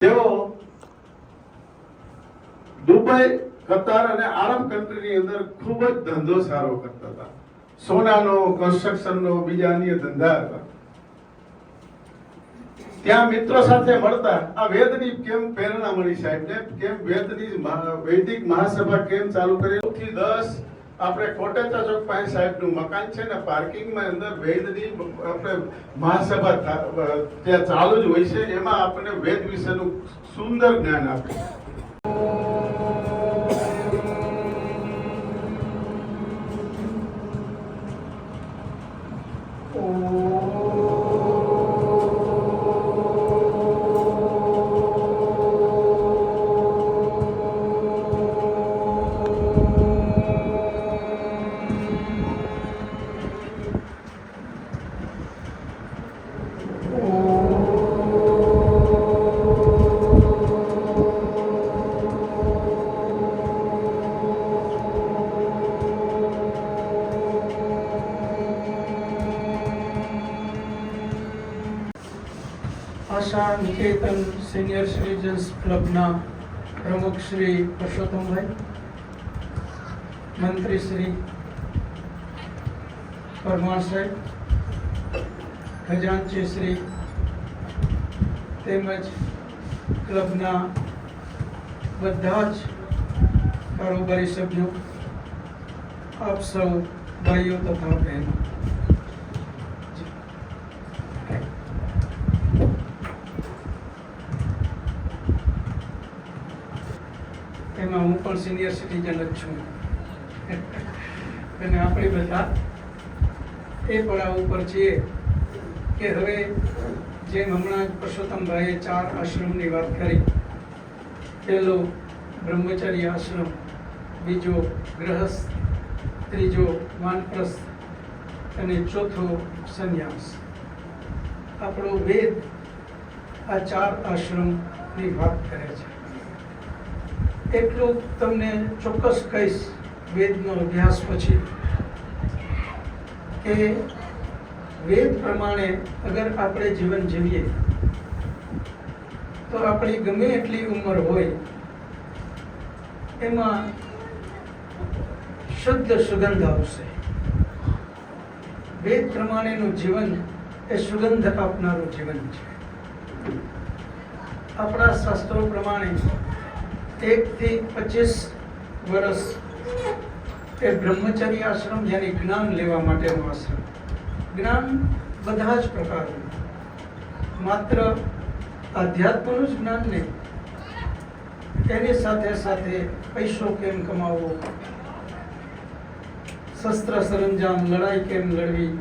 તેઓ દુબઈ, કતાર અને આરબ કન્ટ્રીની અંદર ખૂબ જ ધંધો સારો કરતા હતા. સોનાનો, કન્સ્ટ્રક્શનનો, બીજા અન્ય ધંધા હતા. ત્યાં મિત્રો સાથે મળતા આ વેદની કેમ પ્રેરણા મળી સાહેબને, કેમ વેદની વૈદિક મહાસભા કેમ ચાલુ કરી. 10 આપણે કોટેચા ચોક પાસે સાહેબનું મકાન છે ને, પાર્કિંગમાં અંદર વેદની આપણે મહાસભા ત્યાં ચાલુ જ હોય છે. એમાં આપણને વેદ વિશેનું સુંદર જ્ઞાન આપે. આશા નિકેતન સિનિયર સિટીઝન્સ ક્લબના પ્રમુખ શ્રી પુરુષોત્તમભાઈ, મંત્રી શ્રી પરમાર સાહેબ, ખજાનચી શ્રી તેમજ ક્લબના બધા જ કારોબારી સભ્યો, આપ સૌ ભાઈઓ તથા બહેનો, એમાં હું પણ સિનિયર સિટીઝન જ છું અને આપણે બધા એ પડાવ ઉપર છીએ કે હવે જેમ હમણાં પુરુષોત્તમભાઈએ 4 આશ્રમની વાત કરી, પહેલો બ્રહ્મચર્ય આશ્રમ, બીજો ગ્રહસ્થ, ત્રીજો વાનપ્રસ્થ અને ચોથો સંન્યાસ. આપણો વેદ આ 4 આશ્રમની વાત કરે છે. એટલું તમને ચોક્કસ કહીશ વેદનો અભ્યાસ પછી કે વેદ પ્રમાણે અગર આપણે જીવન જીવીએ તો આપણી ગમે એટલી ઉંમર હોય એમાં શુદ્ધ સુગંધ આવશે. વેદ પ્રમાણેનું જીવન એ સુગંધ આપનારું જીવન છે. આપણા શાસ્ત્રો પ્રમાણે 1 થી 25 વર્ષ એ બ્રહ્મચર્ય આશ્રમ, યાની જ્ઞાન લેવા માટેનો આશ્રમ. જ્ઞાન બધા જ પ્રકારનું, માત્ર આધ્યાત્મનું જ જ્ઞાન નહીં, એની સાથે સાથે પૈસો કેમ કમાવવો, શસ્ત્ર સરંજામ, લડાઈ કેમ લડવી,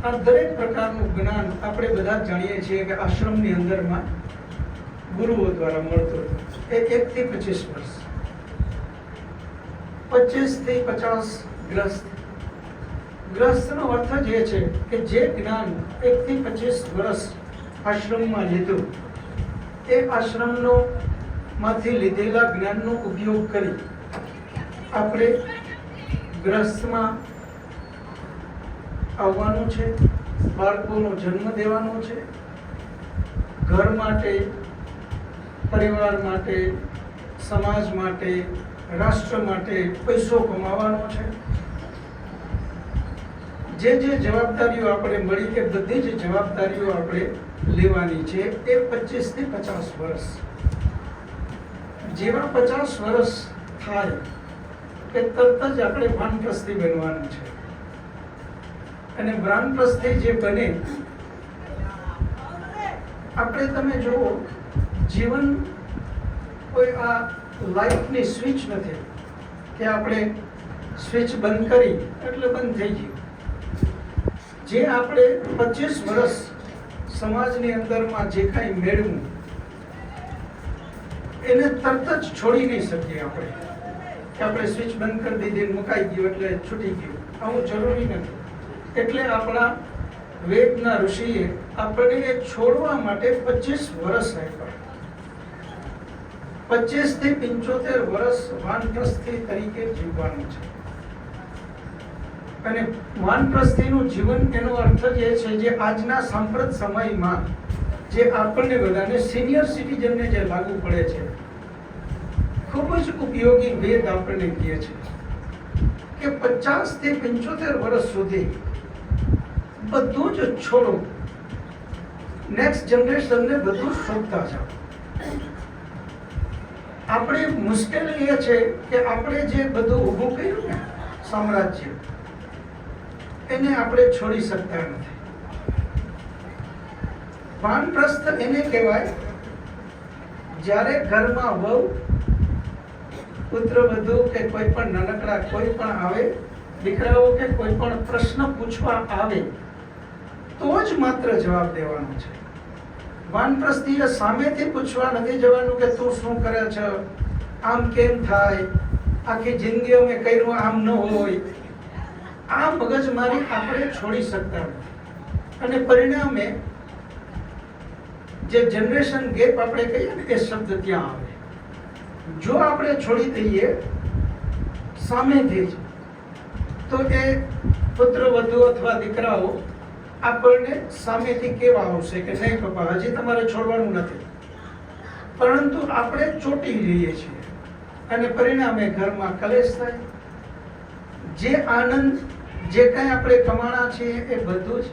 આ દરેક પ્રકારનું જ્ઞાન આપણે બધા જ જાણીએ છીએ કે આશ્રમની અંદરમાં ગુરુઓ દ્વારા મળતો હતો. એ 1 થી 25 વર્ષ, 25 થી 50 ગ્રસ્થ. ગ્રસ્થનો અર્થ જ એ છે કે જે જ્ઞાન 1 થી 25 વર્ષ આશ્રમમાં લીધું, એ આશ્રમનો માંથી લીધેલા જ્ઞાનનો ઉપયોગ કરી આપણે ગ્રસ્થમાં આવવાનું છે, બાળકોનો જન્મ દેવાનો છે, ઘર માટે, પરિવાર માટે, સમાજ માટે, રાષ્ટ્ર માટે પૈસો કમાવાનો છે. જે જવાબદારીઓ આપણે મળી એ બધી જ જવાબદારીઓ આપણે લેવાની છે. એ 25 થી 50 વર્ષ. જેવા 50 વર્ષ થાય કે તરત જ આપણે વાનપ્રસ્થી બનવાનું છે. અને વાનપ્રસ્થી જે બને, આપણે તમે જુઓ, જીવન કોઈ આ લાઈટની સ્વિચ નથી કે આપણે સ્વિચ બંધ કરી એટલે બંધ થઈ ગયું. જે આપણે 25 વર્ષ સમાજની અંદરમાં જે કાંઈ મેળવું એને તરત જ છોડી નહીં શકીએ આપણે કે આપણે સ્વિચ બંધ કરી દીધી, મુકાઈ ગયું એટલે છૂટી ગયું. આવું જરૂરી નથી. એટલે આપણા વેદના ઋષિએ આપણને છોડવા માટે 25 વર્ષ આપ્યા. 25 થી 75 વર્ષ વાનપ્રસ્થી તરીકે જીવવાનું છે. અને વાનપ્રસ્થીનું જીવન એનો અર્થ જ એ છે જે આજના સાંપ્રત સમયમાં જે આપણને બધાને સિનિયર સિટીઝનને જે લાગુ પડે છે, ખૂબ જ ઉપયોગી વેદ આપણને કહે છે કે 50 થી 75 વર્ષ સુધી બધું જ છોડો, નેક્સ્ટ જનરેશનને બધું સોંપતા જાઓ. આપણી મુશ્કેલી એ છે કે આપણે જે બધું ઊભું કર્યું ને સામ્રાજ્ય, એને આપણે છોડી શકતા નથી. વાનપ્રસ્થ એને કહેવાય જ્યારે ઘરમાં વહુ, પુત્ર વધુ કે કોઈ પણ નાનકડા કોઈ પણ આવે, દીકરાઓ કે કોઈ પણ પ્રશ્ન પૂછવા આવે તો જ માત્ર જવાબ દેવાનો છે. વાનપ્રસ્થીએ સામેથી પૂછવા નથી જવાનું કે તું શું કરે છે, આમ કેમ થાય, આખી જિંદગી અમે કર્યું આમ ન હોય. આ મગજમારી આપણે છોડી શકતા નથી અને પરિણામે જે જનરેશન ગેપ આપણે કહીએ ને એ શબ્દ ત્યાં આવે. જો આપણે છોડી દઈએ સામેથી જ તો એ પુત્ર વધુ અથવા દીકરાઓ આપણને સામેથી કેવા આવશે કે નહીં પપ્પા હજી તમારે છોડવાનું નથી, પરંતુ આપણે ચોંટી રહીએ છીએ અને પરિણામે ઘરમાં કલેશ થાય. જે આનંદ, જે કંઈ આપણે કમાણા છીએ એ બધું જ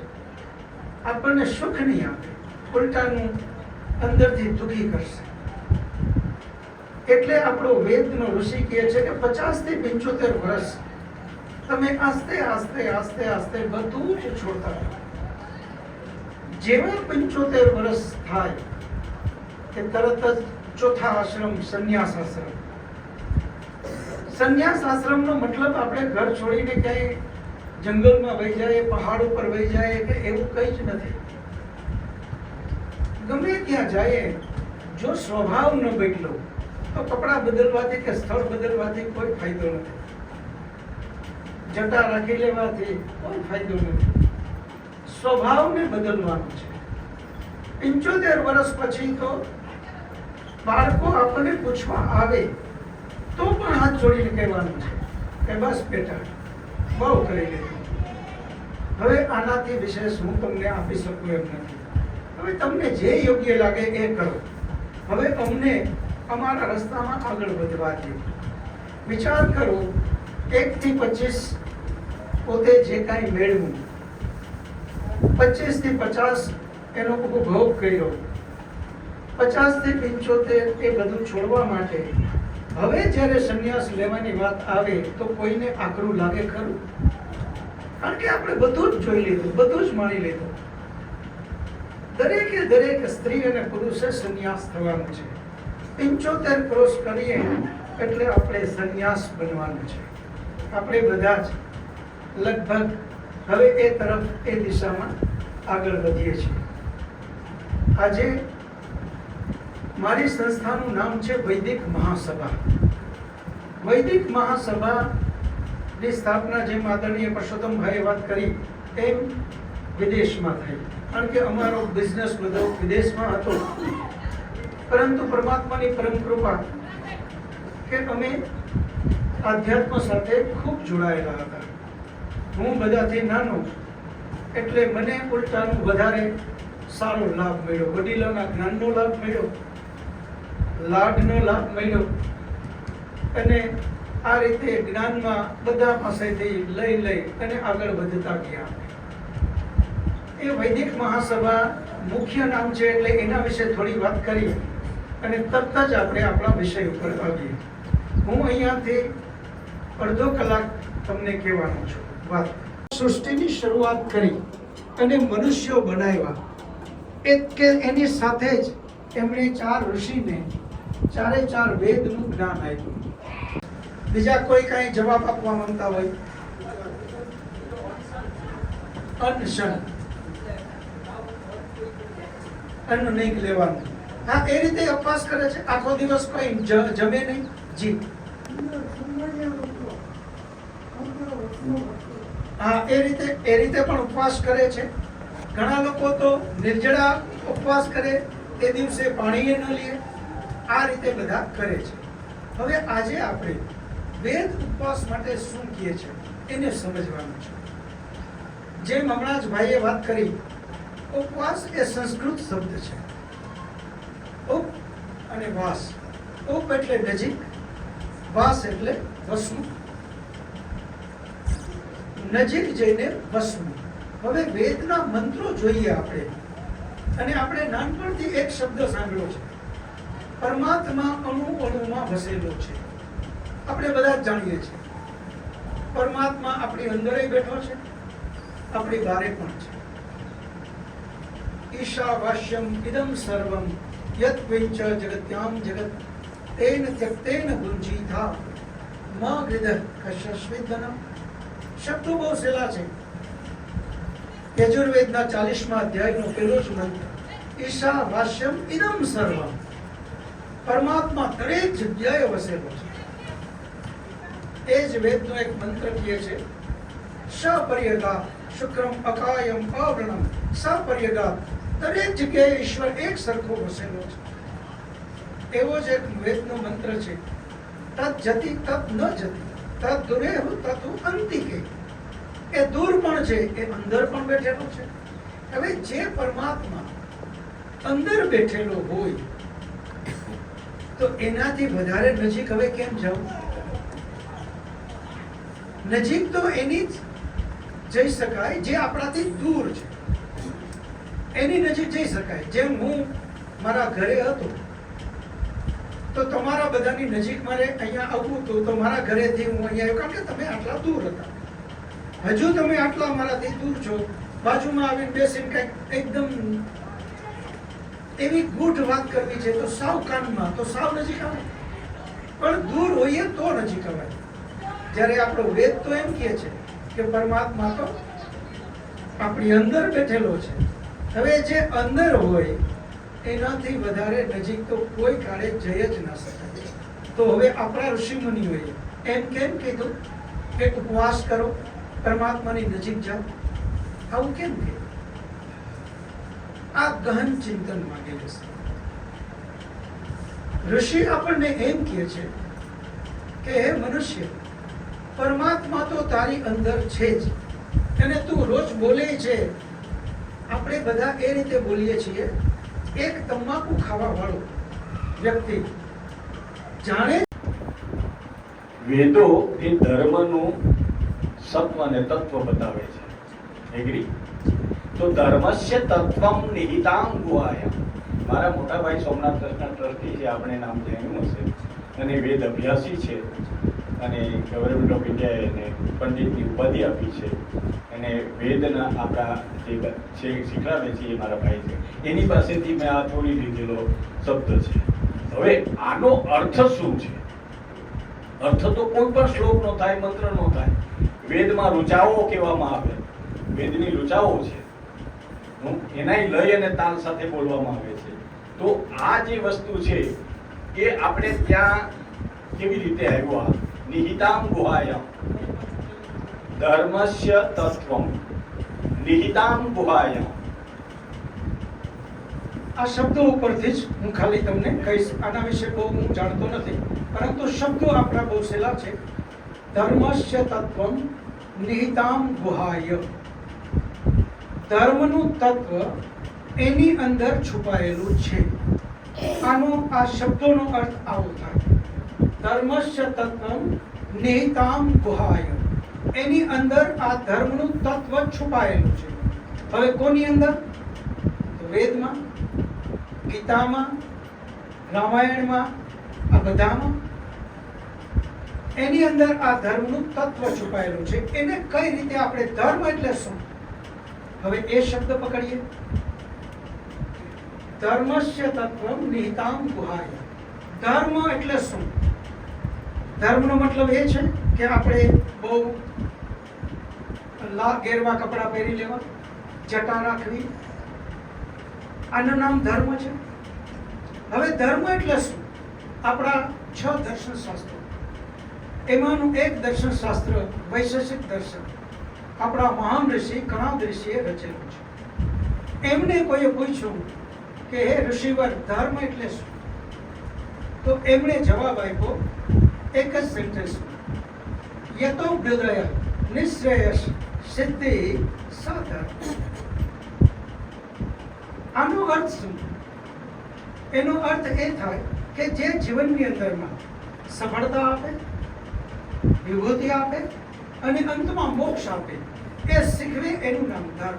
આપણને સુખ નહીં આપે, ઉલટાનું અંદરથી દુઃખી કરશે. એટલે આપણો વેદનો ઋષિ કહે છે કે 50 થી 75 વર્ષ તમે આસ્તે આસ્તે આસ્તે આસ્તે બધું જ છોડતા રહો. જેવા 75 વર્ષ થાય કે તરત જ ચોથા આશ્રમ સંન્યાસ આશ્રમ. સંન્યાસ આશ્રમનો મતલબ આપણે ઘર છોડીને ક્યાંય જંગલમાં વહી જાય, પહાડ ઉપર વહી જાય કે એવું કંઈ જ નથી. ગમે ત્યાં જાય, જો સ્વભાવ ન બદલો તો કપડાં બદલવાથી કે સ્થળ બદલવાથી કોઈ ફાયદો નથી. જટા રાખી લેવાથી કોઈ ફાયદો નથી. સ્વભાવને બદલવાનો છે. 75 વર્ષ પછી તો બાળકો આપણને પૂછવા આવે તો પણ હાથ જોડીને કહેવાનું છે કે બસ બેટા બહુ કરી લીધું, હવે આનાથી વિશેષ હું તમને આપી શકું એમ નથી. હવે તમને જે યોગ્ય લાગે એ કરો. હવે અમને અમારા રસ્તામાં આગળ વધવા દો. વિચાર કરો, 1 થી 25 પોતે જે કાંઈ મેળવું, 25 થી 50 એનો ઉપભોગ કર્યો, 50 થી 75 એ બધું છોડવા માટે હવે જ્યારે સંન્યાસ લેવાની વાત આવે તો કોઈને આકરું લાગે ખરું? કારણ કે આપણે બધું જ જોઈ લીધું, બધું જ માણી લીધું. દરેકે દરેક સ્ત્રી અને પુરુષે સંન્યાસ થવાનું છે. 75 ક્રોસ કરીએ એટલે આપણે સંન્યાસ બનવાનું છે. આપણે બધા જ લગભગ હવે એ તરફ, એ દિશામાં આગળ વધીએ છીએ. આજે મારી સંસ્થાનું નામ છે વૈદિક મહાસભા. વૈદિક મહાસભાની સ્થાપના જેમ આદરણીય પરસોત્તમભાઈએ વાત કરી એમ વિદેશમાં થઈ. કારણ કે અમારો બિઝનેસ બધો વિદેશમાં હતો, પરંતુ પરમાત્માની પરમ કૃપા કે અમે આધ્યાત્મ સાથે ખૂબ જોડાયેલા હતા. હું બધાથી નાનો એટલે મને ઉલટાનું વધારે સારો લાભ મળ્યો. વડીલોના જ્ઞાનનો લાભ મળ્યો, લાડનો લાભ મળ્યો અને આ રીતે જ્ઞાનમાં બધા પાસેથી લઈ અને આગળ વધતા ગયા. એ વૈદિક મહાસભા મુખ્ય નામ છે એટલે એના વિશે થોડી વાત કરી અને તરત જ આપણે આપણા વિષય ઉપર આવીએ. હું અહીંયાથી અડધો કલાક તમને કહેવાનો છું વાત. સૃષ્ટિની શરૂઆત કરી અને મનુષ્યો બનાવ્યા કે એની સાથે જ એમણે 4 ઋષિને 4 વેદનું જ્ઞાન આપ્યું. બીજા કોઈ કાંઈ જવાબ આપવા માંગતા હોય? અન્ન નહીં લેવાનું. હા, એ રીતે ઉપવાસ કરે છે. આખો દિવસ કોઈ જમે નહીં. જી હા, એ રીતે પણ ઉપવાસ કરે છે. ઘણા લોકો તો નિર્જળા ઉપવાસ કરે, તે દિવસે પાણી ન લે. આ રીતે બધા કરે છે. હવે આજે આપણે વેદ ઉપવાસ માટે શું કહે છે એને સમજવાનું છે. જેમ હમણાં જ ભાઈએ વાત કરી, ઉપવાસ એ સંસ્કૃત શબ્દ છે. અને વાસ. ઉપ એટલે નજીક, વાસ એટલે વસવું. નજીક જઈને વસવું. હવે વેદના મંત્રો જોઈએ આપણે, અને આપણે નાનપણથી એક શબ્દ સાંભળ્યો છે, પરમાત્મા અણુ અણુમાં વસેલો છે. આપણે બધા જ જાણીએ છીએ પરમાત્મા આપણી અંદર બેઠો છે, આપણી બારે પણ છે. ઈશાવાસ્યમ ઇદમ સર્વમ યત વિંચ જગત્યામ જગત તેન ત્યક્તેન ગુંજીતા મ ગૃધ કશ્યસ્વિદનમ. શબ્દો બહુ સહેલા છે. યજુર્વેદના 40મા અધ્યાયનો પહેલો જ મંત્ર, ઈશાવાસ્યમ ઇદમ સર્વમ. પરમાત્મા દરેક જગ્યાએ વસેલો છે. એ જ વેદનો એક મંત્ર કહે છે, સપર્યગા શુક્રમ અકાયમ અવર્ણમ સપર્યગા. દરેક જગ્યાએ ઈશ્વર એક સરખો વસેલો છે. એવો જ એક વેદનો મંત્ર છે, તત જતિ તત ન જતિ તત દુરેહ તતુ અંતિકે. એ દૂર પણ છે, એ અંદર પણ બેઠેલો છે. હવે જે પરમાત્મા અંદર બેઠેલો હોય તો એનાથી વધારે નજીક હવે કેમ જવું? નજીક તો એની જ જઈ શકાય જે આપણાથી દૂર છે. એની નજીક જઈ શકાય. જેમ હું મારા ઘરે હતો તો તમારા બધાની નજીક મારે અહીંયા આવવું હતું, તો મારા ઘરેથી હું અહીંયા આવ્યો, કારણ કે તમે આટલા દૂર હતા. હજુ તમે આટલા મારાથી દૂર છો, બાજુમાં આવીને બેસીને કંઈક એકદમ એવી ગૂઢ વાત કરવી છે તો સાવ કાનમાં, તો સાવ નજીક આવે. પણ દૂર હોઈએ તો નજીક અવાય. જ્યારે આપણો વેદ તો એમ કહે છે કે પરમાત્મા તો આપણી અંદર બેઠેલો છે. હવે જે અંદર હોય એનાથી વધારે નજીક તો કોઈ કાળે જઈ જ ના શકાય. તો હવે આપણા ઋષિમુનિઓએ એમ કેમ કીધું કે ઉપવાસ કરો, પરમાત્માની નજીક જાઓ? આવું કેમ કે આ ગહન ચિંતન માંગે છે. ઋષિ આપણને એમ કહે છે કે હે મનુષ્ય, પરમાત્મા તો તારી અંદર છે જ, અને તું રોજ બોલે છે. આપણે બધા એ રીતે બોલીએ છીએ, એક તમાકુ ખાવા વાળો વ્યક્તિ જાણે વેદો એ ધર્મનું સત્વ અને તત્વ બતાવે છે. એગ્રી? તો ધર્મસ્ય તત્વમ નિહિતામ ગુહાયામ. મારા મોટા ભાઈ સોમનાથ ટ્રસ્ટના ટ્રસ્ટી છે, આપણે નામ જાણ્યું હશે, અને વેદ અભ્યાસી છે, અને ગવર્મેન્ટ ઓફ ઇન્ડિયાએ એને પંડિતની ઉપાધિ આપી છે, અને વેદના આપણા જે છે શીખવાડે છે એ મારા ભાઈ છે. એની પાસેથી મેં આ ચોરી લીધેલો શબ્દ છે. હવે આનો અર્થ શું છે? અર્થ તો કોઈ પણ શ્લોક નો થાય, મંત્ર નો થાય. વેદમાં ઋચાઓ કહેવામાં આવે, વેદની ઋચાઓ છે, એનાય લય અને તાલ સાથે બોલવામાં આવે છે. તો આ જે વસ્તુ છે એ આપણે ત્યાં કેવી રીતે આવ્યો? નિહિતામ ગુહાયામ ધર્મસ્ય તત્વમ નિહિતામ ગુહાયામ. આ શબ્દો ઉપરથી જ હું ખાલી તમને કહીશ. આના વિશે બહુ હું જાણતો નથી, પરંતુ શબ્દો આપણા બહુ સહેલા છે. ધર્મસ્ય તત્વમ નિહિતામ ગુહાય. ધર્મનું તત્વ એની અંદર છુપાયેલું છે. આનો આ શબ્દોનો અર્થ આવો થાય, ધર્મસ્ય તત્વમ નિહિતામ ગુહાય. એની અંદર આ ધર્મનું તત્વ છુપાયેલું છે. હવે કોની અંદર? વેદમાં, ગીતામાં, રામાયણમાં, આ બધામાં એની અંદર આ ધર્મનું તત્વ છુપાયેલું છે. એને કઈ રીતે આપણે, ધર્મ એટલે શું? હવે એ શબ્દ પકડીએ, ધર્મસ્ય તત્વમ નિહિતામ ગુહાય. ધર્મ એટલે શું? ધર્મનો મતલબ એ છે કે આપણે બહુ ગેરવા કપડાં પહેરી લેવા, જટા રાખવી, આનું નામ ધર્મ છે. હવે ધર્મ એટલે શું? આપણા 6 દર્શન શાસ્ત્રો, એમાંનું એક દર્શન શાસ્ત્ર વૈશેષિક દર્શન આપણા મહાન ઋષિ કણાદ ઋષિએ રચેલું છે. એમને કોઈએ પૂછ્યું કે હે ઋષિવર, ધર્મ એટલે શું? તો એમણે જવાબ આપ્યો એક જ સેન્ટેન્સમાં, યતો હૃદય નિશ્રેયસ સિદ્ધિ સાધન. આનો અર્થ શું? એનો અર્થ એ થાય કે જે જીવનની અંદરમાં સફળતા આપે, વિભૂતિ આપે અને અંતમાં મોક્ષ આપે, એ શીખવે એનું નામ ધર્મ.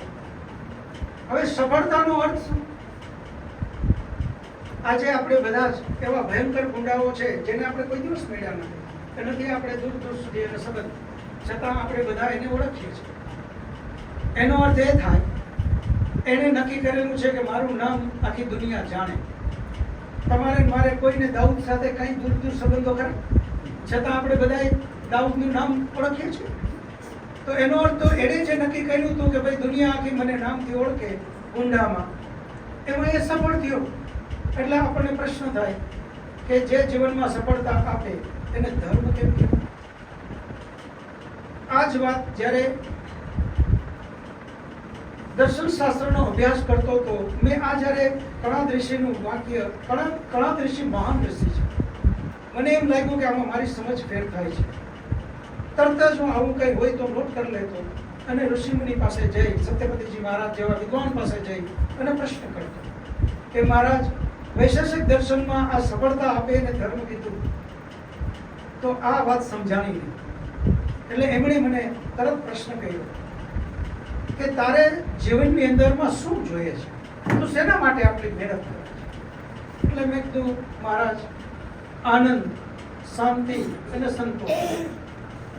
હવે સફળતાનો અર્થ શું? આજે આપણે બધા જ એવા ભયંકર ગુંડાઓ છે જેને આપણે કોઈ દિવસ મળ્યા નથી આપણે દૂર દૂર સુધી એનો સંબંધ, છતાં આપણે બધા એને ઓળખીએ છીએ. એનો અર્થ એ થાય, એને નક્કી કરેલું છે કે મારું નામ આખી દુનિયા જાણે. તમારે મારે કોઈને દાઉદ સાથે કઈ દૂર દૂર સંબંધો કરે, છતાં આપણે બધા દાઉદનું નામ ઓળખીએ છીએ. તો એનો અર્થ તો એણે જે નક્કી કર્યું હતું કે ભાઈ દુનિયા આખી મને નામથી ઓળખે ઊંડામાં, એમાં એ સફળ થયો. એટલે આપણને પ્રશ્ન થાય કે જે જીવનમાં સફળતા આપે એને ધર્મ કેમ કહેવાય? આ જ વાત જ્યારે દર્શન શાસ્ત્રનો અભ્યાસ કરતો હતો, મેં આ જ્યારે કણાદ ઋષિનું વાક્ય, કણાદ ઋષિ મહાન ઋષિ છે, મને એમ લાગ્યું કે આમાં મારી સમજ ફેર થાય છે. તરત જ હું આવું કંઈ હોય તો નોટ કરી લેતો અને ઋષિમુનિ પાસે જઈ, સત્યપતિજી મહારાજ જેવા વિદ્વાન પાસે જઈ અને પ્રશ્ન કરતો કે મહારાજ, વૈશેષિક દર્શનમાં આ સફળતા આપે એને ધર્મ કીધું, તો આ વાત સમજાણી નહીં. એટલે એમણે મને તરત પ્રશ્ન કર્યો કે તારે જીવનની અંદરમાં શું જોઈએ છે, તો શેના માટે આટલી મહેનત કરે છે? એટલે મેં કીધું મહારાજ, આનંદ, શાંતિ અને સંતોષ,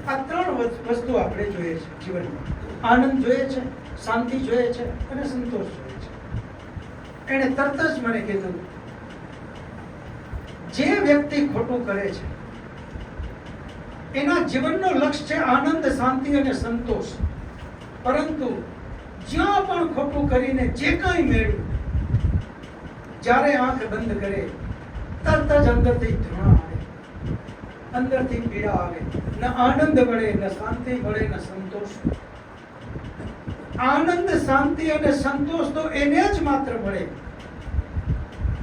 આ ત્રણ વસ્તુ આપણે જોઈએ છે જીવનમાં. આનંદ જોઈએ છે, શાંતિ જોઈએ છે અને સંતોષ જોઈએ છે. એણે તરત જ મને કીધું, જે વ્યક્તિ ખોટું કરે છે એના જીવનનો લક્ષ્ય છે આનંદ, શાંતિ અને સંતોષ, પરંતુ જ્યાં પણ ખોટું કરીને જે કંઈ મેળવ્યું, જ્યારે આંખ બંધ કરે તરત જ અંદરથી ધૃણા આવે, અંદરથી પીડા આવે, ન આનંદ મળે, ન શાંતિ મળે, ન સંતોષ. આનંદ, શાંતિ અને સંતોષ તો એને જ માત્ર મળે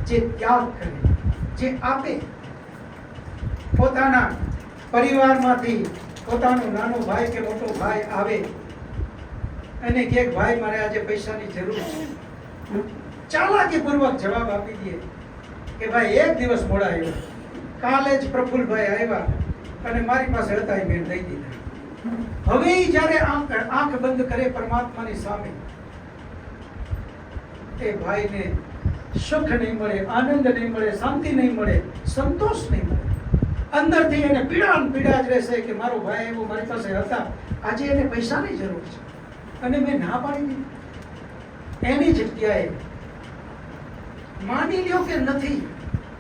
જે ત્યાગ કરે, જે આપે. પોતાના પરિવારમાંથી પોતાનો નાનો ભાઈ કે મોટો ભાઈ આવે અને કે ભાઈ મારે આજે પૈસાની જરૂર છે, ચાલાકીપૂર્વક જવાબ આપી દે કે ભાઈ એક દિવસ મોડા આવ્યો, કાલે જ પ્રફુલ્લભાઈ આવ્યા અને મારી પાસે હતા એ મેં દઈ દીધા. હવે જ્યારે આંખ બંધ કરે પરમાત્માની સામે, એ ભાઈને સુખ નહીં મળે, આનંદ નહીં મળે, શાંતિ નહીં મળે, સંતોષ નહીં મળે. અંદરથી એને પીડા પીડા જ રહેશે કે મારો ભાઈ એવો મારી પાસે હતા, આજે એને પૈસાની જરૂર છે અને મેં ના પાડી દીધી. એની જગ્યાએ માની લ્યો કે નથી,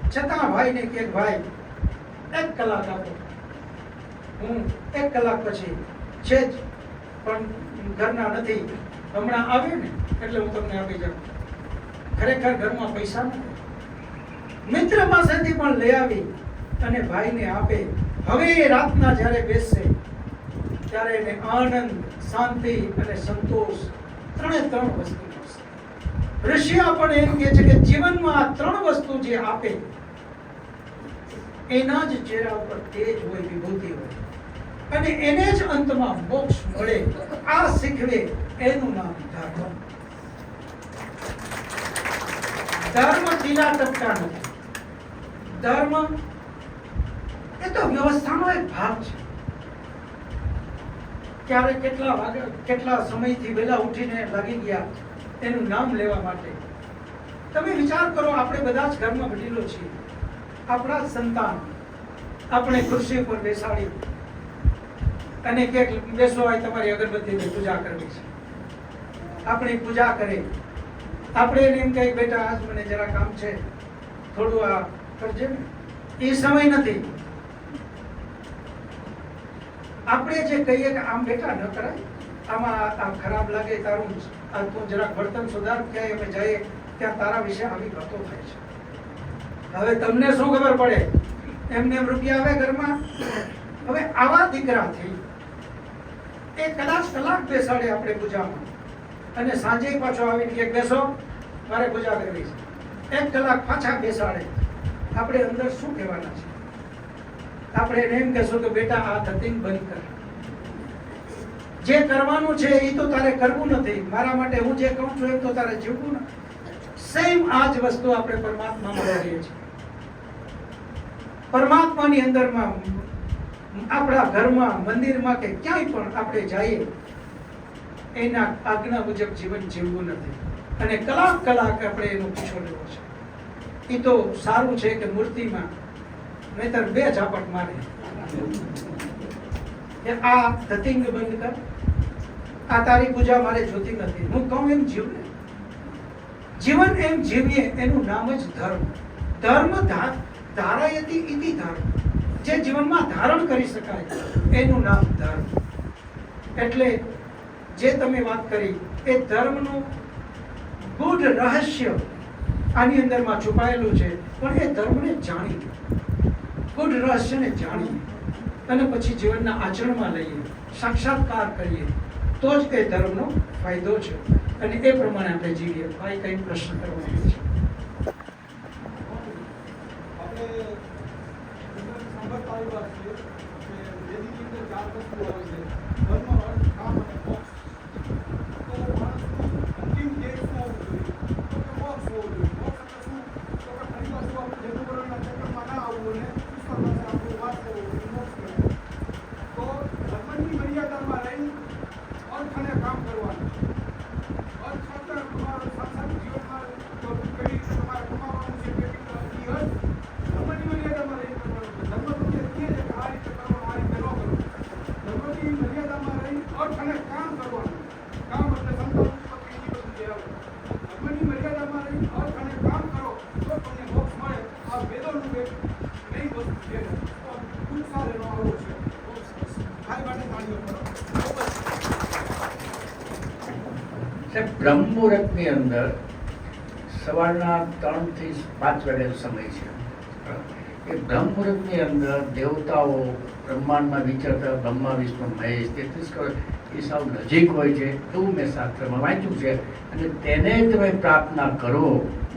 છતાં ભાઈને કે ભાઈ 1 કલાક આપો, હું 1 કલાક પછી છે જ પણ ઘરના નથી, હમણાં આવે ને એટલે હું તમને આપી જાઉં. ખરેખર ઘરમાં પૈસા નથી, મિત્ર પાસેથી પણ લઈ આવી અને ભાઈને આપે. હવે એ રાતના જ્યારે બેસશે ત્યારે એને આનંદ, શાંતિ અને સંતોષ ત્રણે ત્રણ વસ્તુ મળશે. ઋષિઓ પણ એમ કહે છે કે જીવનમાં આ ત્રણ વસ્તુ જે આપે એના જ ચહેરા ઉપર તેજ હોય, વિભૂતિ હોય અને એને જ અંતમાં મોક્ષ મળે. આ શીખવે એનું નામ ધર્મ. ધર્મ ઢીલા ટપકા નથી. ધર્મ એ તો વ્યવસ્થાનો એક ભાગ છે. ક્યારે કેટલા સમયથી વહેલા ઉઠીને લાગી ગયા એનું નામ લેવા માટે. તમે વિચાર કરો, આપણે બધા જ ઘરમાં વડીલો છીએ, આપણા જ સંતાન આપણે ખુરશી ઉપર બેસાડી અને કે બેસો, આ તમારી અગરબત્તીની પૂજા કરવી છે. આપણી પૂજા કરે, આપણે એને એમ કહીએ બેટા આજ મને જરા કામ છે, થોડું આ કરજે ને. એ સમય નથી. આપણે જે કહીએ કે આમ બેટા ન કરાય, આમાં આ ખરાબ લાગે, તારું આ તું જરાક વર્તન સુધાર, ક્યાંય અમે જઈએ ત્યાં તારા વિશે આવી વાતો થાય છે. હવે તમને શું ખબર પડે, એમને એમ રૂપિયા આવે ઘરમાં. હવે આવા દીકરાથી એ કદાચ કલાક બેસાડે આપણે પૂજામાં અને સાંજે પાછો આવીને કે બેસો મારે પૂજા કરવી છે, 1 કલાક પાછા બેસાડે. આપણે અંદર શું કહેવાના છે? આપણે એને એમ કહેશું કે બેટા આ ધતિંગ બંધ કર, જે કરવાનું છે એ તો તારે કરવું નથી, મારા માટે હું જે કહું છું એમ તો તારે જીવવું નથી. સેમ આ જ વસ્તુ આપણે પરમાત્મામાં કરીએ છીએ. પરમાત્માની અંદરમાં આપણા ઘરમાં, મંદિરમાં કે ક્યાંય પણ આપણે જઈએ, એના આજ્ઞા મુજબ જીવન જીવવું નથી. અને કલાક આપણે એનો પીછો લેવો છે. એ તો સારું છે કે મૂર્તિમાં, નહીતર 2 ઝાપટ મારે કે આ ધતિંગ બંધ કર, આ તારી પૂજા મારે જોતી નથી. હું કહું એમ જીવ ને, જીવન એમ જીવીએ, એનું નામ જ ધર્મ. ધર્મ ધારાયતિ ઇતિ ધર્મ, જે જીવનમાં ધારણ કરી શકાય એનું નામ ધર્મ. એટલે જે તમે વાત કરી એ ધર્મનું ગૂઢ રહસ્ય આની અંદરમાં છુપાયેલું છે. પણ એ ધર્મને જાણીએ, ગૂઢ રહસ્યને જાણીએ અને પછી જીવનના આચરણમાં લઈએ, સાક્ષાત્કાર કરીએ, તો જ એ ધર્મનો ફાયદો છે. અને એ પ્રમાણે આપણે જીવીએ. ભાઈ કઈ પ્રશ્ન કરવાનો છે? બ્રહ્મ મુહૂર્તની અંદર સવારના 3 થી 5 વાગ્યાનો સમય છે. એ બ્રહ્મ મુહૂર્તની અંદર દેવતાઓ બ્રહ્માંડમાં વિચરતા, બ્રહ્મા વિષ્ણુ મહેશ 33 કરોડ એ સાવ નજીક હોય છે એવું મેં શાસ્ત્રમાં વાંચ્યું છે. અને તેને તમે પ્રાર્થના કરો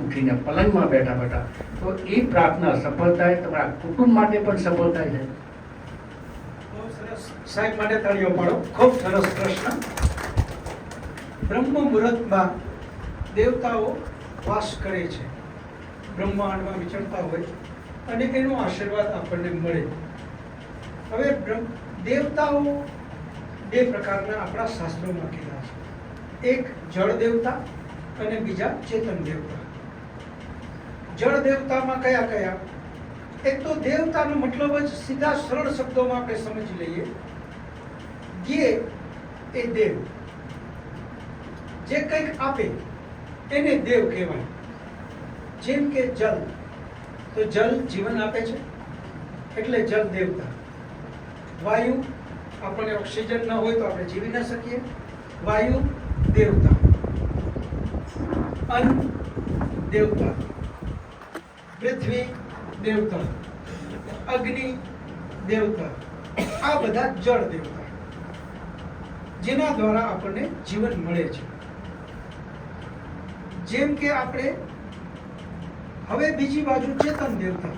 ઉઠીને પલંગમાં બેઠા બેઠા, તો એ પ્રાર્થના સફળ થાય, તમારા કુટુંબ માટે પણ સફળ થાય છે. બહુ સરસ. સાહેબ માટે તાળીઓ પાડો. ખૂબ સરસ પ્રશ્ન. બ્રહ્મ મુહૂર્તમાં દેવતાઓ વાસ કરે છે, બ્રહ્માંડમાં વિચરતા હોય અને એનો આશીર્વાદ આપણને મળે. હવે દેવતાઓ 2 પ્રકારના આપણા શાસ્ત્રોમાં કીધા છે. એક જળ દેવતા અને બીજા ચેતન દેવતા. જળ દેવતામાં કયા કયા? એક તો દેવતાનો મતલબ જ સીધા સરળ શબ્દોમાં આપણે સમજી લઈએ. જે એ દેવ, જે કંઈક આપે એને દેવ કહેવાય. જેમ કે જલ, તો જલ જીવન આપે છે એટલે જલ દેવતા. વાયુ, આપણને ઓક્સિજન ન હોય તો આપણે જીવી ન શકીએ, વાયુ દેવતા. અન્ન દેવતા, પૃથ્વી દેવતા, અગ્નિ દેવતા. આ બધા જળ દેવતા, જેના દ્વારા આપણને જીવન મળે છે. જેમ કે આપણે હવે બીજી બાજુ ચેતન દેવતા.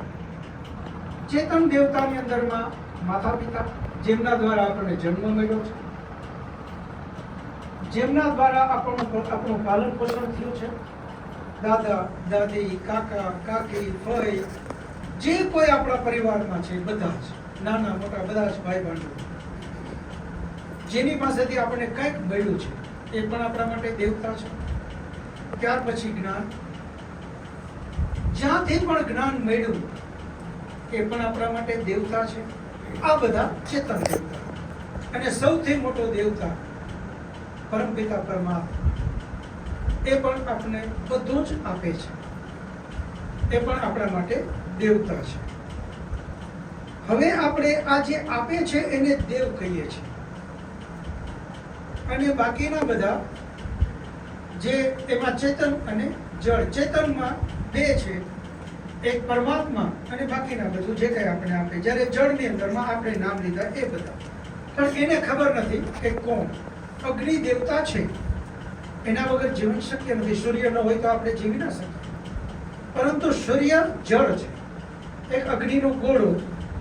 ચેતન દેવતાની અંદરમાં માતા પિતા, જેમના દ્વારા આપણને જન્મ મળ્યો છે, જેમના દ્વારા આપણું પાલન પોષણ થયું છે, દાદા દાદી, કાકા કાકી, ફઈ, જે કોઈ આપણા પરિવારમાં છે બધા જ, નાના મોટા બધા જ ભાઈ ભાંડો, જેની પાસેથી આપણને કંઈક મળ્યું છે એ પણ આપણા માટે દેવતા છે. ત્યાર પછી જ્ઞાન, જ્યાંથી પણ જ્ઞાન મળ્યું એ પણ આપણા માટે દેવતા છે. આ બધા ચેતન દેવતા. અને સૌથી મોટો દેવતા પરમપિતા પરમાત્મા, એ પણ આપણે બધું જ આપે છે, એ પણ આપણા માટે દેવતા છે. હવે આપણે આ જે આપે છે એને દેવ કહીએ છીએ. અને બાકીના બધા જે એમાં ચેતન અને જળ. ચેતનમાં 2 છે, એક પરમાત્મા અને બાકીના બધું જે કંઈ આપણે આપે. જ્યારે જળની અંદરમાં આપણે નામ લીધા એ બધા, પણ એને ખબર નથી કે કોણ. અગ્નિ દેવતા છે, એના વગર જીવન શક્ય નથી. સૂર્ય ન હોય તો આપણે જીવી ના શકીએ. પરંતુ સૂર્ય જળ છે. એક અગ્નિનો ગોળો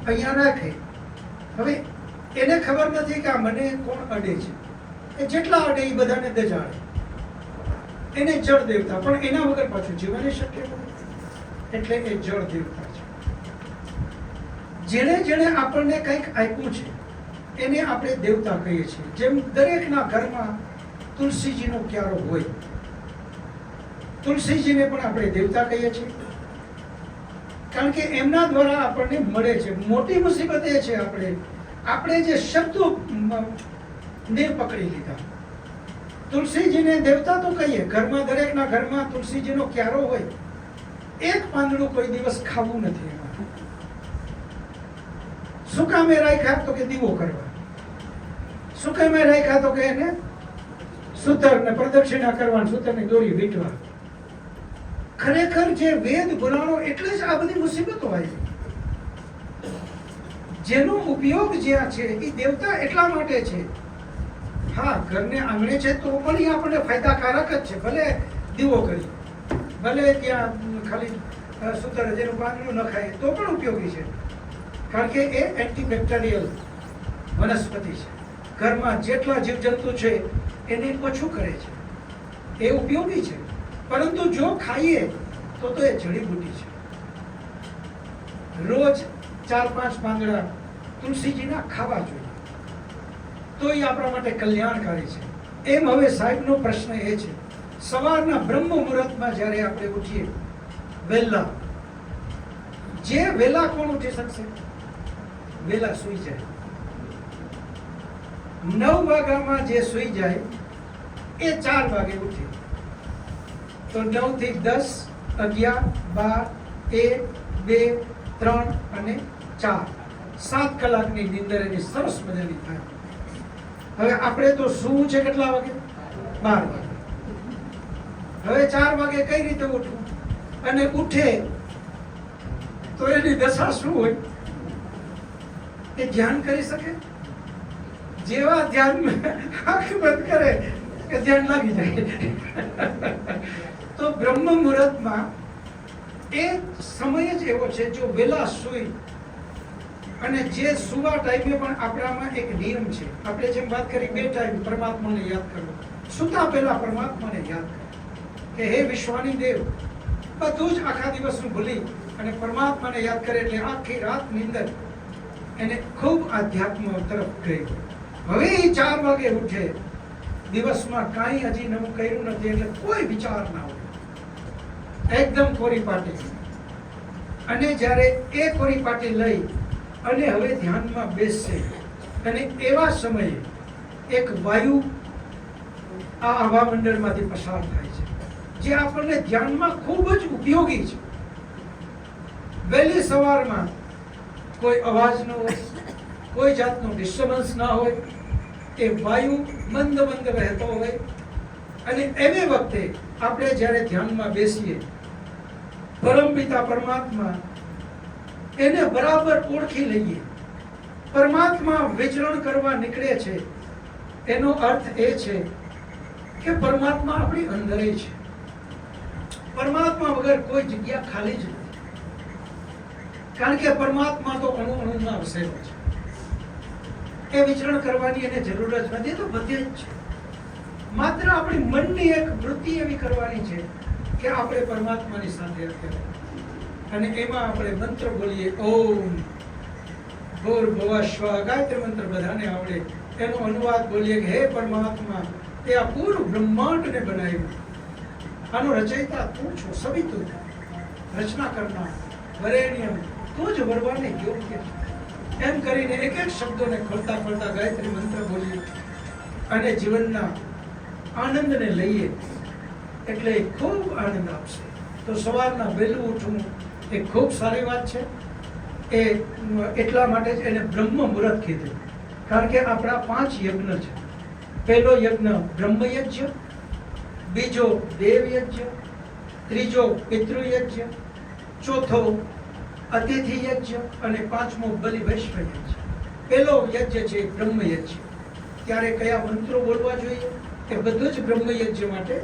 અહીંયા રાખે, હવે એને ખબર નથી કે આ મને કોણ અડે છે. એ જેટલા અડે એ બધાને દજાડે. એને જળ દેવતા, પણ એના વગર પાછું જીવન શક્ય નથી, એટલે એ જળ દેવતા છે. જેણે જેણે આપણને કંઈક આપ્યું છે એને આપણે દેવતા કહીએ છીએ. જેમ દરેકના ઘરમાં તુલસીજીનો ક્યારો હોય, તુલસીજીને પણ આપણે દેવતા કહીએ છીએ, કારણ કે એમના દ્વારા આપણને મળે છે. મોટી મુસીબત એ છે આપણે જે શબ્દો ને પકડી લીધા. તુલસીજીને દેવતા તો કહીએ, ઘરમાં દરેકના ઘરમાં તુલસીજીનો ક્યારો હોય, એક પાંદડું કોઈ દિવસ ખાવું નથી એમાં. શું કામે રાખ્યા? તો કે દીવો કરવા. શું કામે રાખ્યા? તો કે એને સૂતર ને પ્રદક્ષિણા કરવા, સૂતરની દોરી વીંટવા. ખરેખર જે વેદ પુરાણો એટલે જ આ બધી મુસીબતો આવી. જેનો ઉપયોગ જ્યાં છે એ દેવતા એટલા માટે છે. હા, ઘરને આંગણે છે તો પણ એ આપણને ફાયદાકારક જ છે. ભલે દીવો કરી, ભલે ત્યાં ખાલી સૂતર જેનું પાંદડું ન ખાય તો પણ ઉપયોગી છે, કારણ કે એ એન્ટીબેક્ટેરિયલ વનસ્પતિ છે. ઘરમાં જેટલા જીવજંતુ છે એને ઓછું કરે છે, એ ઉપયોગી છે. પરંતુ જો ખાઈએ તો એ જડીબુટી છે. રોજ 4-5 પાંદડા તુલસીજીના ખાવા જોઈએ, તો એ આપણા માટે કલ્યાણકારી છે. એમ હવે સાહેબનો પ્રશ્ન એ છે, સવારના બ્રહ્મ મુહૂર્તમાં જ્યારે આપણે ઉઠીએ વહેલા, જે વહેલા કોણ ઉઠી શકશે? વહેલા સૂઈ જાય. 9 વાગ્યામાં જે સૂઈ જાય એ 4 વાગે ઉઠે, તો 9 થી 10, 11, 12, 1, 2, 3 અને 4, 7 કલાકની નીંદર એની સરસ મજાની થાય. હવે આપણે તો સૂવું છે કેટલા વાગે? 12 વાગે. હવે 4 વાગે કઈ રીતે ઉઠવું? અને ઉઠે તો એની દશા શું હોય? એ ધ્યાન કરી શકે? જેવા ધ્યાન આંખ બંધ કરે કે ધ્યાન લાગી જાય. તો બ્રહ્મ મુહૂર્તમાં એ સમય જ એવો છે, જો વહેલા સૂઈ અને જે સુવા ટાઈમે પણ આપણામાં એક નિયમ છે. આપણે જેમ વાત કરી 2 ટાઈમ પરમાત્માને યાદ કરવો. સુતા પહેલા પરમાત્માને યાદ કરો કે હે વિશ્વાની દેવ, બધું જ આખા દિવસનું ભૂલી અને પરમાત્માને યાદ કરે એટલે આખી રાત નીંદર એને ખૂબ આધ્યાત્મ તરફ ગઈ. હવે એ 4 વાગે ઉઠે, દિવસમાં કાંઈ હજી નવું કર્યું નથી એટલે કોઈ વિચાર ના હોય, એકદમ કોરી પાટી. અને જ્યારે એ કોરી પાટી લઈ અને હવે ધ્યાનમાં બેસશે, અને એવા સમયે એક વાયુ આ આભા મંડળમાંથી પસાર થાય છે, જે આપણને ધ્યાનમાં ખૂબ જ ઉપયોગી છે. વહેલી સવારમાં કોઈ અવાજ ન હોય, કોઈ જાતનો ડિસ્ટર્બન્સ ના હોય, એ વાયુ મંદ મંદ વહેતો હોય, અને એવી વખતે આપણે જ્યારે ધ્યાનમાં બેસીએ, પરમપિતા પરમાત્મા એને બરાબર ઓળખી લઈએ. પરમાત્મા વિચરણ કરવા નીકળે છે, એનો અર્થ એ છે કે પરમાત્મા આપણી અંદરે છે. પરમાત્મા વગર કોઈ જગ્યા ખાલી જ નથી, કારણ કે પરમાત્મા તો અણુ અણુમાં વસેલો છે. એ વિચરણ કરવાની એને જરૂર જ નથી, તો બધે જ છે. માત્ર આપણી મનની એક વૃત્તિ એવી કરવાની છે કે આપણે પરમાત્માની સાથે રહેવું, અને એમાં આપણે મંત્ર બોલીએ, ઓમ ભૂર્ભુવઃ સ્વઃ. ગાયત્રી મંત્ર બધાને આવડે, એનો અનુવાદ બોલીએ કે હે પરમાત્મા, તે આ પૂરું બ્રહ્માંડને બનાવ્યું, આનો રચયિતા તું છો, સવિતું રચના કરનાર, વરેણ્યમ, તું જ વરવાને યોગ્ય. એમ કરીને એક એક શબ્દોને ખોલતા ખોલતા ગાયત્રી મંત્ર બોલીએ અને જીવનના આનંદને લઈએ, એટલે ખૂબ આનંદ આપશે. તો સવારના વહેલું ઉઠવું એ ખૂબ સારી વાત છે. એ એટલા માટે જ એને બ્રહ્મ મુહૂર્ત કીધું, કારણ કે આપણા 5 યજ્ઞ છે. પહેલો યજ્ઞ બ્રહ્મ યજ્ઞ, બીજો દેવ યજ્ઞ, ત્રીજો પિતૃ યજ્ઞ, ચોથો અતિથિ યજ્ઞ અને 5મો બલિ વૈશ્વ યજ્ઞ. પહેલો યજ્ઞ છે બ્રહ્મ યજ્ઞ. ત્યારે કયા મંત્રો બોલવા જોઈએ એ બધું જ બ્રહ્મ યજ્ઞ માટે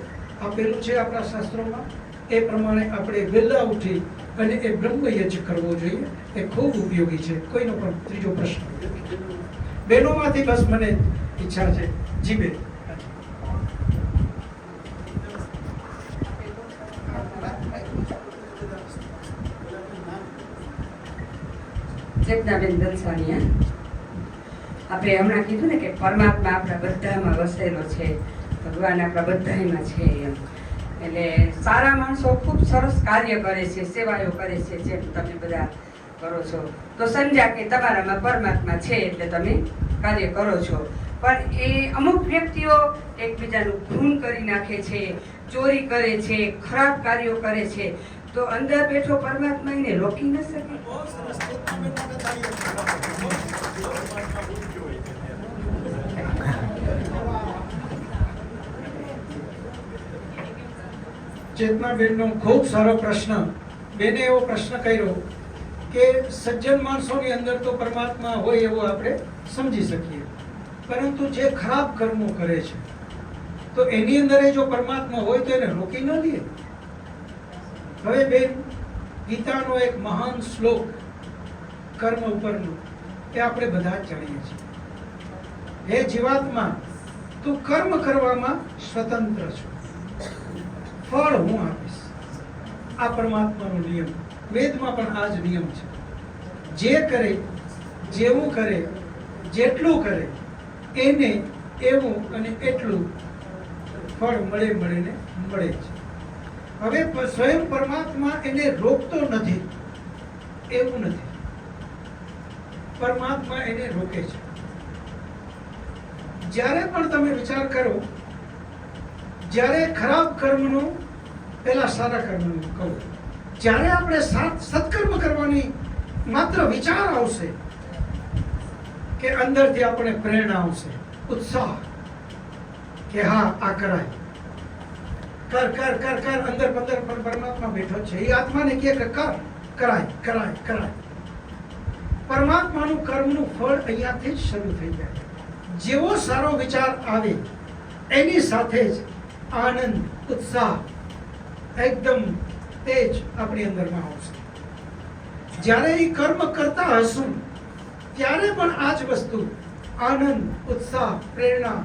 આપેલું છે આપણા શાસ્ત્રોમાં. એ પ્રમાણે આપણે વહેલા ઉઠી અને એ બ્રહ્મ યજ્ઞ કરવો જોઈએ, એ ખૂબ ઉપયોગી છે. કોઈનો પણ ત્રીજો પ્રશ્ન? બહેનોમાંથી બસ મને ઈચ્છા છે. જી બેન. જય ચેતનાબેન દલસાણીયા. આપણે હમણાં કીધું ને કે પરમાત્મા આપણા બધામાં વસેલો છે, ભગવાન આપણા બધામાં છે એમ. એટલે સારા માણસો ખૂબ સરસ કાર્ય કરે છે, સેવાઓ કરે છે, જેમ તમે બધા કરો છો. તો સમજ્યા કે તમારામાં પરમાત્મા છે એટલે તમે કાર્ય કરો છો. પણ એ અમુક વ્યક્તિઓ એકબીજાનું ખૂન કરી નાખે છે, ચોરી કરે છે, ખરાબ કાર્યો કરે છે, તો અંદર બેઠો પરમાત્મા એને રોકી ન શકે. ચેતનાબેનનો ખૂબ સારો પ્રશ્ન. બેને એવો પ્રશ્ન કર્યો કે સજ્જન માણસોની અંદર તો પરમાત્મા હોય એવું આપણે સમજી શકીએ, પરંતુ જે ખરાબ કર્મો કરે છે તો એની અંદર જો પરમાત્મા હોય તો એને રોકી ન લે. હવે બેન, ગીતાનો એક મહાન શ્લોક કર્મ ઉપરનો એ આપણે બધા જ જાણીએ છીએ. હે જીવાત્મા, તું કર્મ કરવામાં સ્વતંત્ર છો, ફળ હું આપીશ. આ પરમાત્માનો નિયમ, વેદમાં પણ આ જ નિયમ છે. જે કરે, જેવું કરે, જેટલું કરે એને એવું અને એટલું ફળ મળે ને મળે છે. હવે સ્વયં પરમાત્મા એને રોકતો નથી એવું નથી, પરમાત્મા એને રોકે છે. જ્યારે પણ તમે વિચાર કરો, જ્યારે ખરાબ કર્મનો, પેલા સારા કર્મનું કહું, જ્યારે આપણે સત્કર્મ કરવાની માત્ર વિચાર આવશે કે અંદરથી આપણે પ્રેરણા આવશે, ઉત્સાહ કે હા આ કરાય, કર કર કર કર, અંદર પરમાત્મા બેઠો છે, એ આત્માને કહે કે કર, કરાય કરાય કરાય. પરમાત્માનું કર્મનું ફળ અહીંયાથી જ શરૂ થઈ જાય. જેવો સારો વિચાર આવે એની સાથે જ આનંદ, ઉત્સાહ, એકદમ તેજ આપણી અંદરમાં આવશે. જ્યારે એ કર્મ કરતા હશું ત્યારે પણ આ જ વસ્તુ, આનંદ, ઉત્સાહ, પ્રેરણા,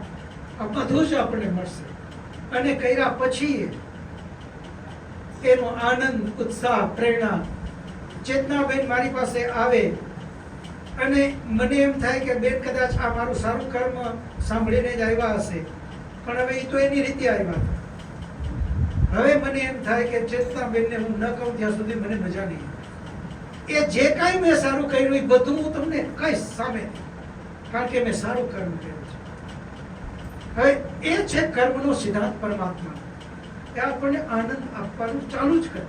આ બધું જ આપણને મળશે. અને કર્યા પછી એનો આનંદ, ઉત્સાહ, પ્રેરણા. ચેતનાબેન મારી પાસે આવે અને મને એમ થાય કે બેન કદાચ આ મારું સારું કર્મ સાંભળીને જ આવ્યા હશે, પણ હવે એ તો એની રીતે આવ્યા હતા. હવે મને એમ થાય કે ચેતનાબેનને હું ન કહું ત્યાં સુધી મને મજા નહીં. એ જે કાંઈ મેં સારું કર્યું એ બધું હું તમને કહીશ સામે, કારણ કે મેં સારું કર્મ કર્યું છે. હવે એ છે કર્મનો સિદ્ધાંત પરમાત્મા, એ આપણને આનંદ આપવાનું ચાલુ જ કરે.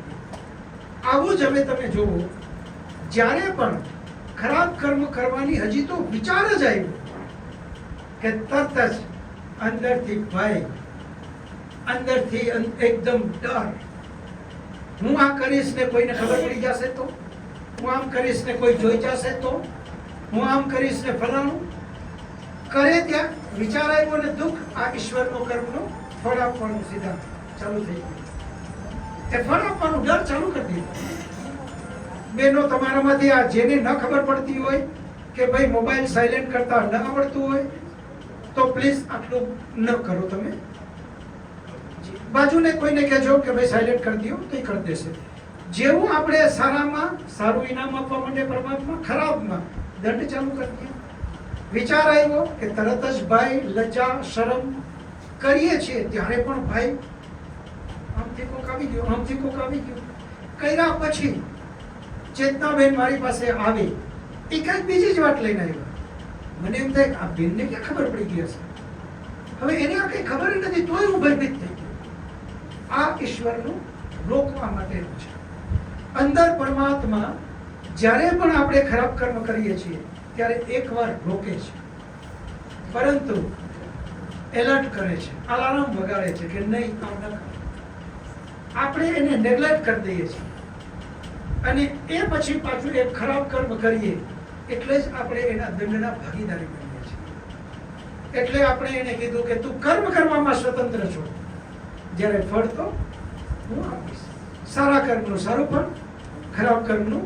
આવું જ હવે તમે જુઓ, જ્યારે પણ ખરાબ કર્મ કરવાની હજી તો વિચાર જ આવ્યો કે તરત જ અંદરથી ભય, અંદરથી એકદમ ડર. હું આ કરીશ ને કોઈને ખબર પડી જશે તો, હું આમ કરીશ ને કોઈ જોઈ જશે તો, હું આમ કરીશ ને ફલાણું કરે. ત્યાં વિચાર આવ્યો ને દુઃખ, આ ઈશ્વરનો કર્મનો ફળ આપવાનું સિદ્ધાંત ચાલુ થઈ ગયું. એ ફળ આપવાનું ડર ચાલુ કરી દીધું. બેનો, તમારામાંથી આ જેને ન ખબર પડતી હોય કે ભાઈ મોબાઈલ સાયલેન્ટ કરતા ન આવડતું હોય તો પ્લીઝ આટલું ન કરો. તમે બાજુને કોઈને કહેજો કે ભાઈ સાયલેન્ટ કરી દો, તો એ કરી દેશે. જેવું આપણે સારામાં સારું ઇનામ આપવા માટે પરમાત્મા, ખરાબમાં દંડ ચાલુ કરી દે. વિચાર આવ્યો કે તરત જ ભાઈ, લજ્જા, શરમ કરીએ છીએ ત્યારે પણ ભાઈ આમથી કોક આવી ગયો, આમથી કોક આવી ગયો. કર્યા પછી ચેતનાબેન મારી પાસે આવે, એ કંઈક બીજી જ વાત લઈને આવ્યા. મને એમ થાય કે આ બેનને ક્યાં ખબર પડી ગઈ હશે. હવે એને આ કઈ ખબર નથી, તોય હું ભયભીત થઈ ગયો. આ ઈશ્વરનું રોકવા માટેનું છે. અંદર પરમાત્મા જ્યારે પણ આપણે ખરાબ કર્મ કરીએ છીએ ત્યારે એકવાર રોકે છે, પરંતુ એલર્ટ કરે છે, અલાર્મ વગાડે છે કે નહીં આમ ન કરો. આપણે એને નેગ્લેક્ટ કરી દઈએ છીએ અને એ પછી પાછું એક ખરાબ કર્મ કરીએ એટલે જ આપણે એના દંડના ભાગીદારી બનીએ છીએ. એટલે આપણે એને કીધું કે તું કર્મ કરવામાં સ્વતંત્ર છો, જ્યારે ફળ તો હું આપીશ. સારા કર્મનું સારું ફળ, ખરાબ કર્મનું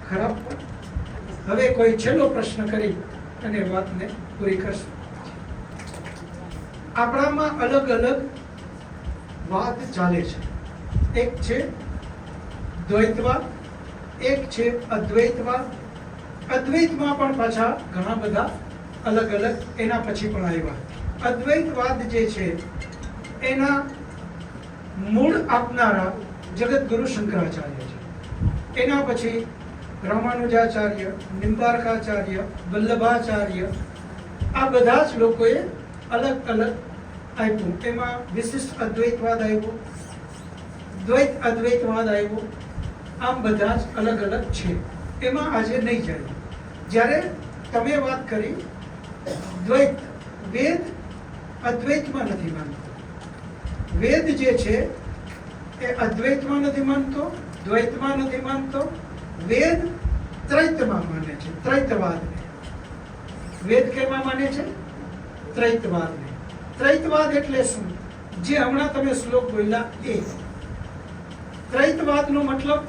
ખરાબ ફળ. હવે કોઈ છેલ્લો પ્રશ્ન કરી અને વાતને પૂરી કરશું. આપણામાં અલગ અલગ વાત ચાલે છે. એક છે દ્વૈતવાદ, એક છે અદ્વૈતવાદ, અદ્વૈતમાં પણ પાછા ઘણા બધા અલગ અલગ એના પછી પણ આવ્યા. અદ્વૈતવાદ જે છે એના મૂળ આપનારા જગતગુરુ શંકરાચાર્ય છે. એના પછી રામાનુજાચાર્ય, નિમ્બાર્કાચાર્ય, વલ્લભાચાર્ય, આ બધા જ લોકોએ અલગ અલગ આપ્યું. એમાં વિશિષ્ટ અદ્વૈતવાદ આવ્યો, દ્વૈત અદ્વૈતવાદ આવ્યો. આમ બધા જ અલગ અલગ છે. એમાં આજે નહીં જાય. જ્યારે તમે વાત કરી દ્વૈત, વેદ અદ્વૈતમાં નથી માનતો. વેદ જે છે એ અદ્વૈતમાં નથી માનતો, દ્વૈતમાં નથી માનતો. વેદ ત્રૈતમાં માને છે, ત્રૈતવાદને. વેદ કેમાં માને છે? ત્રૈતવાદને. ત્રૈતવાદ એટલે શું? જે હમણાં તમે શ્લોક બોલ્યા એ. ત્રૈતવાદનો મતલબ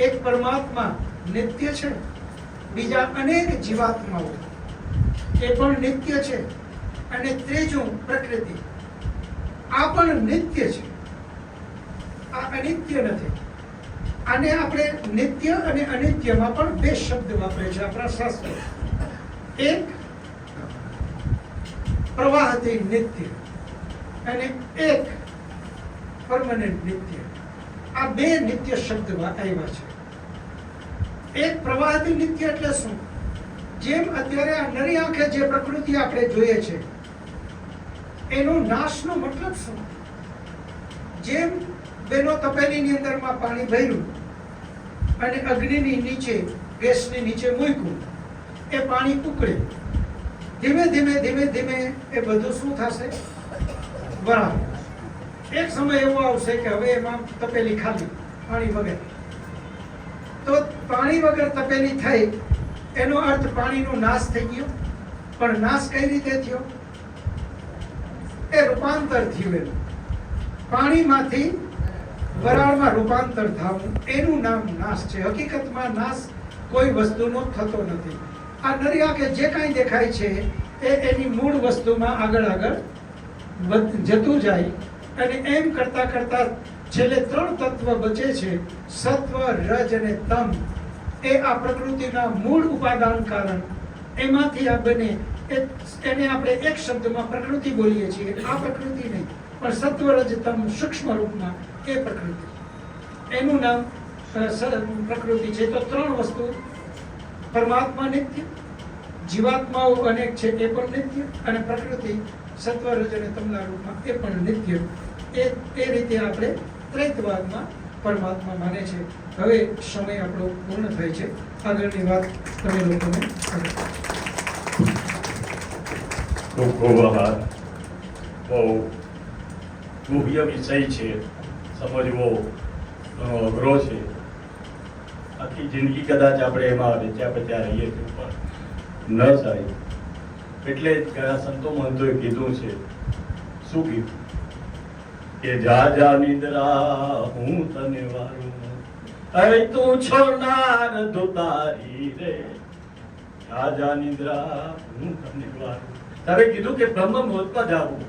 એક પરમાત્મા નિત્ય છે, બીજા અનેક જીવાત્માઓ એ પણ નિત્ય છે, અને ત્રીજું પ્રકૃતિ આ પણ નિત્ય છે. આ અનિત્ય નથી. આને આપણે નિત્ય અને અનિત્યમાં પણ બે શબ્દ વાપરે છે આપણા શાસ્ત્રો. એક પ્રવાહથી નિત્ય અને એક પરમનન્ટ નિત્ય. આ બે નિત્ય શબ્દ આવ્યા છે. એક પ્રવાહથી નિત્ય એટલે શું? જેમ અત્યારે આ નરી આંખે જે પ્રકૃતિ આપણે જોઈએ છે એનો નાશનો મતલબ શું? જેમ બેનો તપેલીની અંદરમાં પાણી ભર્યું અને અગ્નિની નીચે, ગેસની નીચે મૂક્યું, એ પાણી ઉકળે. ધીમે ધીમે ધીમે ધીમે એ બધું શું થશે? વરાળ. એક સમય એવો આવશે કે હવે એમાં તપેલી ખાલી, પાણી વગર. તો પાણી વગર તપેલી થઈ એનો અર્થ પાણીનો નાશ થઈ ગયો. પણ નાશ કઈ રીતે થયો? એ રૂપાંતર થયું. એનું પાણીમાંથી વરાળમાં રૂપાંતર થવું, એનું નામ નાશ છે. હકીકતમાં નાશ કોઈ વસ્તુનો થતો નથી. આ નરી આંખે જે કાંઈ દેખાય છે એ એની મૂળ વસ્તુમાં આગળ આગળ જતું જાય, અને એમ કરતા કરતા છેલ્લે 3 તત્વ બચે છે, સત્વ, રજ અને તમ. એ આ પ્રકૃતિના મૂળ ઉપાદાન કારણ. એમાંથી આ બને. એને આપણે એક શબ્દમાં પ્રકૃતિ બોલીએ છીએ. આ પ્રકૃતિ નહીં, પણ સત્વ, રજ, તમ સૂક્ષ્મ રૂપમાં એ પ્રકૃતિ. એનું નામ પ્રકૃતિ છે. તો 3 વસ્તુ: પરમાત્મા નિત્ય, જીવાત્માઓ અનેક છે એ પણ નિત્ય, અને પ્રકૃતિ સત્વ, રજ અને તમના રૂપમાં એ પણ નિત્ય. એ રીતે આપણે ત્રૈતવાદમાં પરમાત્મા માને છે. હવે સમય આપણો પૂર્ણ થાય છે. આગળની વાત તમે લોકોને કરો. ખૂબ ખૂબ આભાર. બહુ ગુહ્ય વિષય છે, સમજવો ઘણો અઘરો છે. આખી જિંદગી કદાચ આપણે એમાં રચ્યા પચ્યા રહીએ તો પણ ન થાય. એટલે જ ઘણા સંતો મહંતોએ કીધું છે. શું કીધું? કે જા જા નિદ્રા હું તને વારું, અરે તું છોડનાર ધોતારી રે. જા જા નિદ્રા હું તને વારું. તારે કીધું કે બ્રહ્મ મુહૂર્તમાં જાગવું.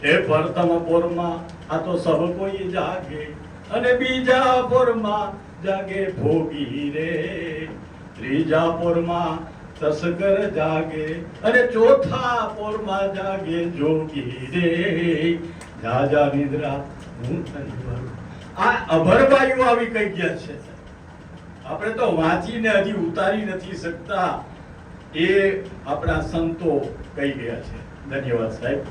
એ પ્રથમ પોરમાં આ તો સબ કોઈ જાગે, અને બીજા પોરમાં જાગે ભોગી રે. ત્રીજા પોરમાં તસ્કર જાગે, અને ચોથા પોરમાં જાગે જોગી રે. જા જા નિદ્રા હું તને વારું. આ અભરવાયુ આવી કઈ ગયા છે. આપણે તો વાંચીને હજી ઉતારી નથી શકતા. એ આપણા સંતો કહી ગયા છે. ધન્યવાદ સાહેબ.